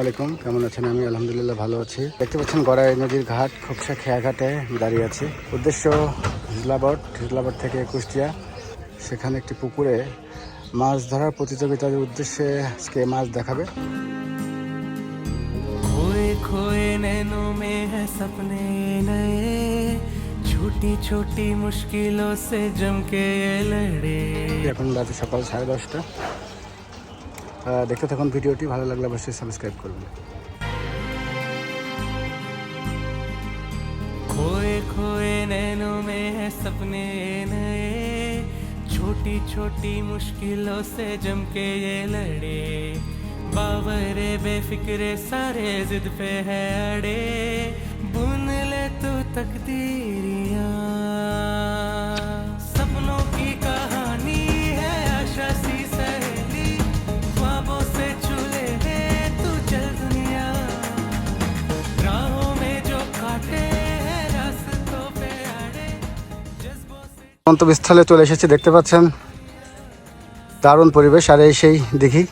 আলাইকুম, কেমন আছেন? আমি আলহামদুলিল্লাহ ভালো আছি। দেখতে পাচ্ছেন গড়াই নদীর ঘাট, খোকসা খেয়াঘাটে দাঁড়িয়ে আছি। উদ্দেশ্য হিজলাবট থেকে কুষ্টিয়া। সেখানে একটি পুকুরে মাছ ধরার প্রতিযোগিতার উদ্দেশ্যে আজকে মাছ দেখাবে। ছোটি মুশকিलों से जम के लड़े। এখন রাতে সকাল 10:30। দেখতে থাকুন ভিডিওটি, ভালো লাগলে অবশ্যই সাবস্ক্রাইব করবেন। खोए खोए नैनों में है सपने नए, छोटी छोटी मुश्किलों से जम के ये लड़े, बावरे बेफिक्रे सारे जिद पे है अड़े, बुन ले तो तकदीरियां, सपनों की कहानी है आशा सी सहेली, ख्वाबों से छूले है तू चल दुनिया, राहों में जो काटे গন্তব্যস্থলে চলে এসেছি। দেখতে পাচ্ছেন দারুণ পরিবেশ, আর এই সেই দিঘি।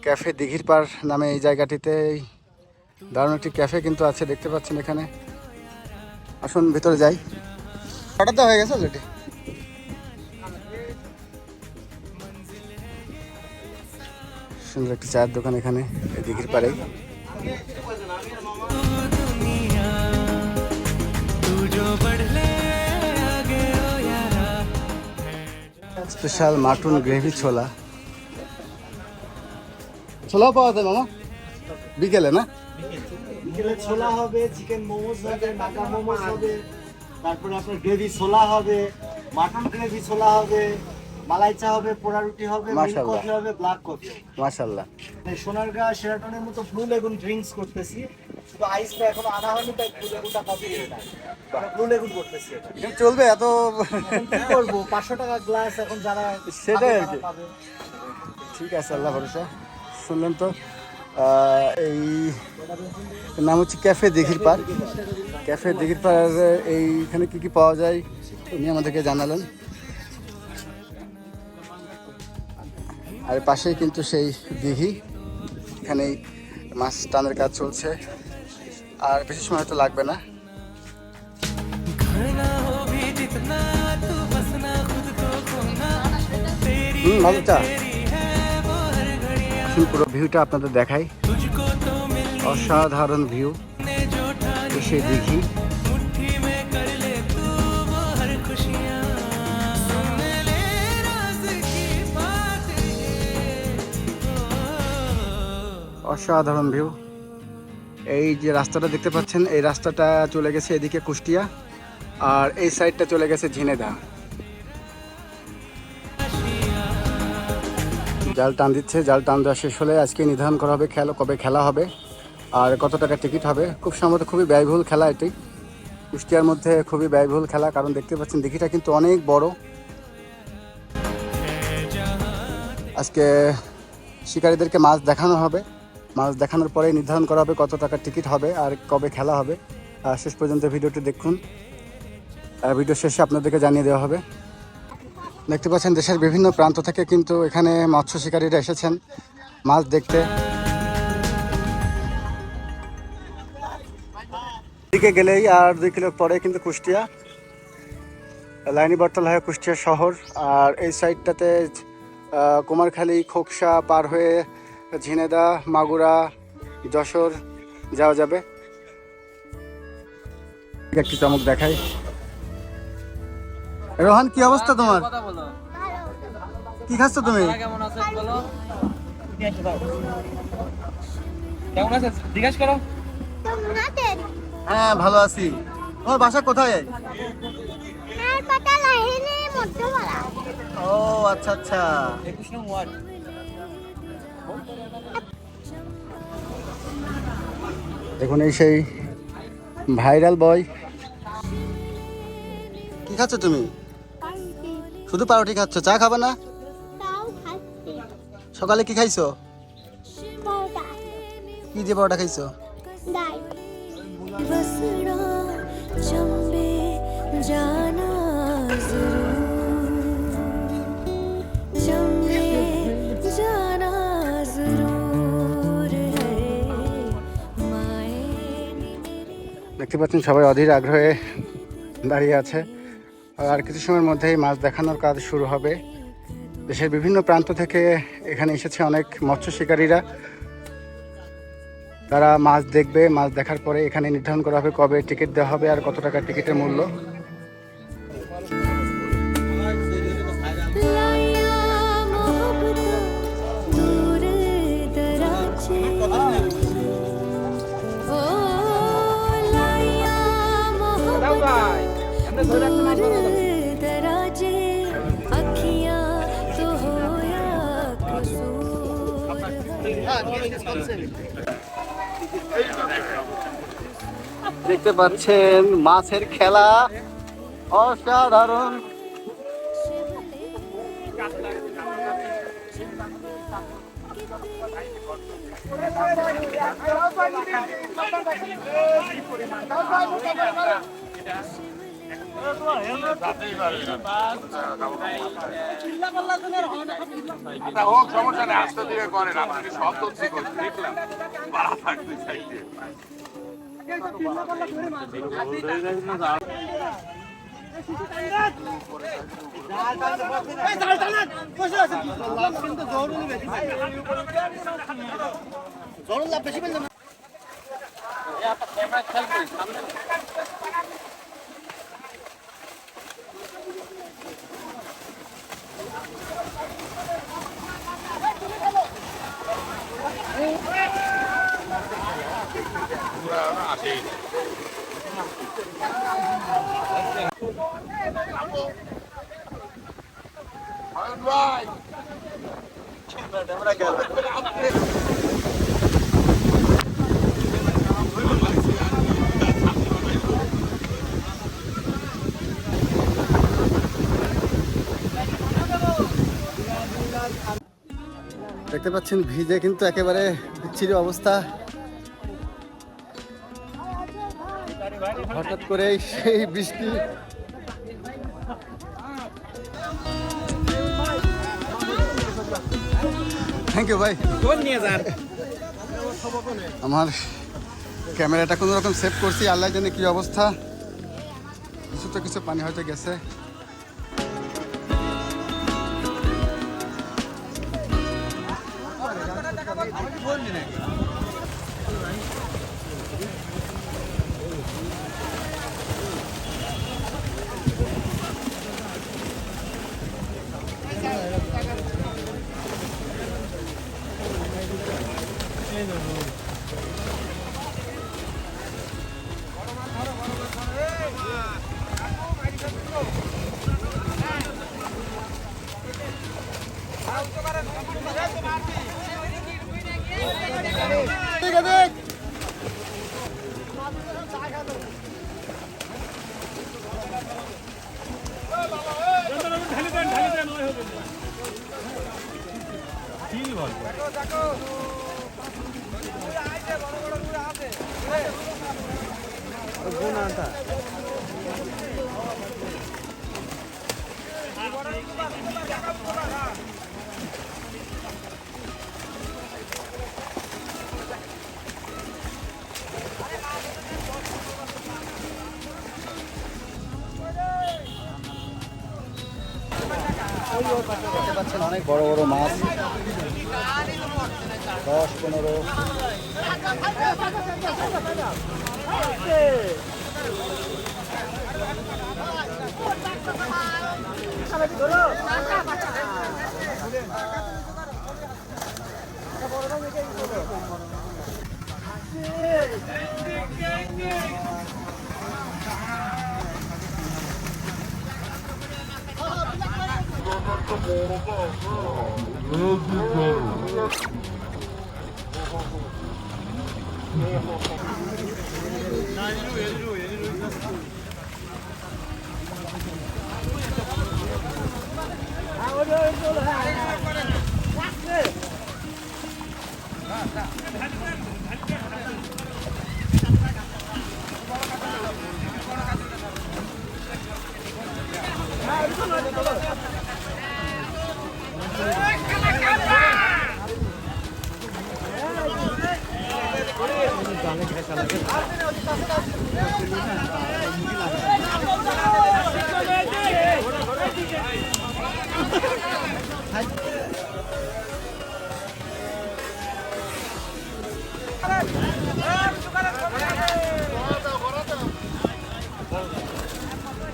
ক্যাফে দিঘির পার নামে এই জায়গাটিতে দারুণ একটি ক্যাফে কিন্তু আছে, দেখতে পাচ্ছেন এখানে। আসুন ভিতরে যাই। হঠাৎ হয়ে গেছে অলরেডি। সুন্দর একটি চায়ের দোকান এখানে দিঘির পাড়ে। স্পেশাল মাটন গ্রেভি ছোলা পাওয়া যায় মামা বিকেলে, না? বিকেলে ছোলা হবে, চিকেন মোমোস হবে, নাগা মোমোস হবে, তারপরে আপনার গ্রেভি ছোলা হবে, মাটন গ্রেভি ছোলা হবে, মালাই চা হবে, পোড়া রুটি হবে, মিল্ক কফি হবে, ব্ল্যাক কফি। মাশাআল্লাহ। সোনারগাঁ শেরাটনের মতো ব্লু লেগুন ড্রিঙ্কস করতেছি, শুধু আইসটা এখনো আনা হয়নি, তাই ব্লু লেগুনটা কফি দিয়ে না, ব্লু লেগুন করতেছি। এটা চলবে এত? কি করবো, 500 টাকা গ্লাস এখন যারা সেটাই আর কি। ঠিক আছে, আল্লাহ ভরসা। শুনলেন তো, এই নাম হচ্ছে ক্যাফে দিঘির পার। ক্যাফে দিঘির পার এইখানে কি কি পাওয়া যায় উনি আমাদেরকে জানালেন। আর পাশেই কিন্তু সেই দিঘি, এখানেই মাছ টানের কাজ চলছে, আর বেশি সময় হয়তো লাগবে না। ভালো চা। পুরো ভিউটা আপনাদের দেখাই, অসাধারণ ভিউ। সেই দিঘি, অসাধারণ ভিউ। এই যে রাস্তাটা দেখতে পাচ্ছেন, এই রাস্তাটা চলে গেছে এদিকে কুষ্টিয়া, আর এই সাইডটা চলে গেছে ঝিনেদা। জাল টান দিচ্ছে, জাল টান দেওয়া শেষ হলে আজকে নির্ধারণ করা হবে কবে খেলা হবে আর কত টাকা টিকিট হবে। খুব সম্ভবত খুবই ব্যয়বহুল খেলা এটি, কুষ্টিয়ার মধ্যে খুবই ব্যয়বহুল খেলা, কারণ দেখতে পাচ্ছেন দিঘিটা কিন্তু অনেক বড়। আজকে শিকারীদেরকে মাছ দেখানো হবে, মাছ দেখানোর পরে নির্ধারণ করা হবে কত টাকার টিকিট হবে আর কবে খেলা হবে। শেষ পর্যন্ত ভিডিওটি দেখুন, ভিডিও শেষে আপনাদেরকে জানিয়ে দেওয়া হবে। দেখতে পাচ্ছেন দেশের বিভিন্ন প্রান্ত থেকে কিন্তু এখানে মৎস্য শিকারীরা এসেছেন মাছ দেখতে। দিকে গেলেই আর 2 কিলো পরে কিন্তু কুষ্টিয়া, লাইনি বটতলা হয়ে কুষ্টিয়া শহর। আর এই সাইডটাতে কুমারখালী, খোকসা পার হয়ে ঝিনেদা, মাগুরা, যশোর যাওয়া যাবে। একটি চমক দেখাই। রোহান, কি অবস্থা তোমার? কি খাচ্ছ তুমি? হ্যাঁ, ভালো আছি। তোমার বাসা কোথায়? ও আচ্ছা আচ্ছা। দেখুন এই সেই ভাইরাল বয়। কি খাচ্ছ তুমি? শুধু পাউরুটি খাচ্ছ, চা খাবে না? সকালে কি খাইছো? কি দিয়ে পাউরুটা খাইছো? দেখতে পাচ্ছেন সবাই অধীর আগ্রহে দাঁড়িয়ে আছে। আর কিছু সময়ের মধ্যেই মাছ দেখানোর কাজ শুরু হবে। দেশের বিভিন্ন প্রান্ত থেকে এখানে এসেছে অনেক মৎস্য শিকারীরা। তারা মাছ দেখবে, মাছ দেখার পরে এখানে নির্ধারণ করা হবে কবে টিকিট দেওয়া হবে আর কত টাকা টিকিটের মূল্য। দেখতে পাচ্ছেন মাছের খেলা অসাধারণ। সমস্যা নেই, আস্তে ধীরে করেন, আপনি সব তথ্য দেখলাম বাড়া থাকতে চাইতে। দেখতে পাচ্ছেন ভিজে কিন্তু একেবারে বিচ্ছিরি অবস্থা। হঠাৎ করে সেই বৃষ্টি। থ্যাংক ইউ ভাই। আমার ক্যামেরাটা কোনো রকম সেভ করছি, আল্লাহ জানে কি অবস্থা। কিছু তো কিছু পানি হয়তো গেছে। দেখতে পাচ্ছেন অনেক বড় বড় মাছ, 10-15।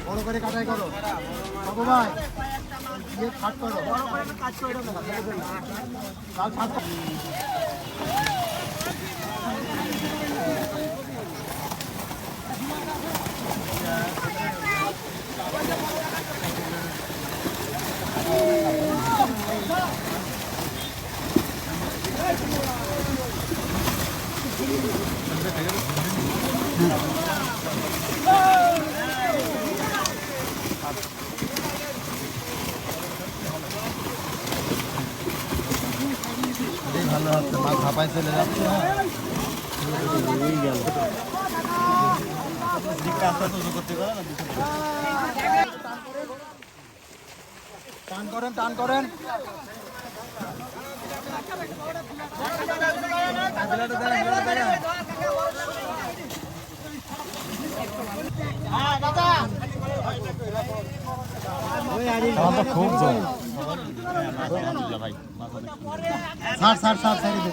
বড় করে কাটাই করো বাবু ভাই ये फाट करो বড় করে কাজ করে দাও কাল ফাট ভালো হচ্ছে মাছ ধাপায় চলে যাচ্ছে টান করেন টান করেন খুব জল ছাড় ছাড় ছাড় ছাড়ি দে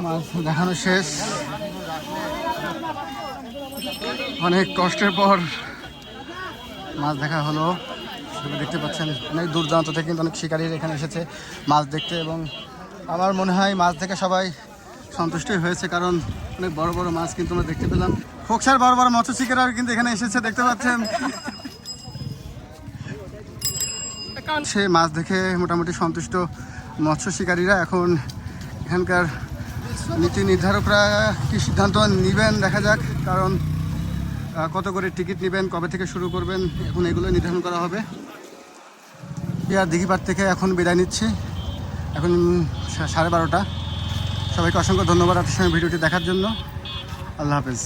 মাছ দেখানো শেষ। অনেক কষ্টের পর মাছ দেখা হলো। দেখতে পাচ্ছেন অনেক দূর দূরান্ত থেকে কিন্তু অনেক শিকারীরা এখানে এসেছে মাছ দেখতে, এবং আমার মনে হয় মাছ দেখে সবাই সন্তুষ্টই হয়েছে, কারণ অনেক বড় বড় মাছ কিন্তু আমরা দেখতে পেলাম। খোকসার বড় বড় মৎস্য শিকারীরা কিন্তু এখানে এসেছে, দেখতে পাচ্ছেন। সে মাছ দেখে মোটামুটি সন্তুষ্ট মৎস্য শিকারীরা। এখন এখানকার নীতি নির্ধারকরা কি সিদ্ধান্ত নেবেন দেখা যাক, কারণ কত করে টিকিট নেবেন, কবে থেকে শুরু করবেন, এখন এগুলো নির্ধারণ করা হবে। আর দিঘিপাড় থেকে এখন বিদায় নিচ্ছি, এখন 12:30। সবাইকে অসংখ্য ধন্যবাদ আপনার সঙ্গে ভিডিওটি দেখার জন্য। আল্লাহ হাফেজ।